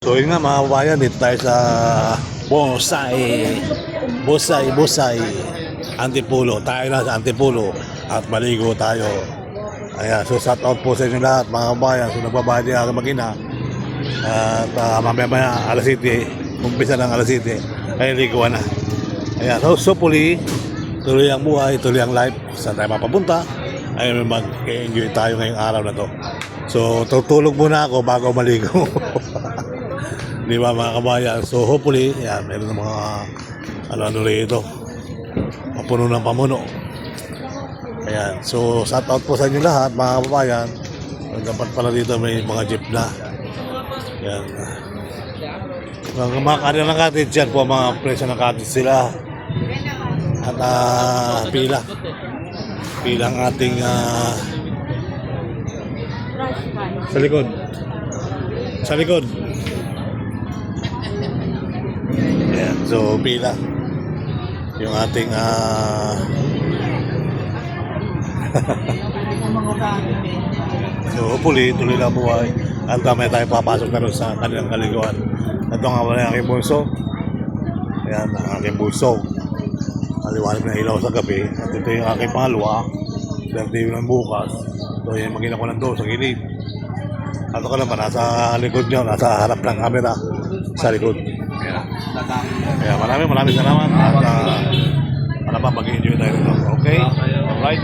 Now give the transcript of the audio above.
So yun nga mga kabayan, dito tayo sa Bosay Antipolo. Tayo na sa Antipolo at maligo tayo. Ayan, so shout out po sa inyo lahat mga kabayan. So nagbabadi ako mag-ina. At mamaya alas 7, umpisa ng alas 7, ay liguan na. Ayan, so hopefully tuloy ang buhay, tuloy ang life. Saan tayo mapapunta ay mag-enjoy tayo ngayong araw na to. So tutulog muna ako bago maligo. Di ba mga kabayan? So hopefully, yan, meron ng mga ano rito, mapuno ng pamuno. Ayan, so shout out po sa inyo lahat mga kabayan. Dapat pala dito may mga jeep na. Ayan. Mga kanila ng cottage yan po, mga presyo ng cottage sila. At pila ang ating sa likod. Ayan, so pila yung ating so hopefully tuloy na buhay at may tayo papasok na rin sa kanilang kaliguan. Ito nga wala yung aking bunso. Ayan, ang aking bunso, maliwanag na ilaw sa gabi. At ito yung aking pangalawa, birthday ng bukas. So yung mag-ina ko ng doon sa gilid. At ako naman nasa likod nyo, nasa harap ng camera sa likod. Kaya maraming salamat at para pa mag-enjoy tayo dito. Okay? Alright?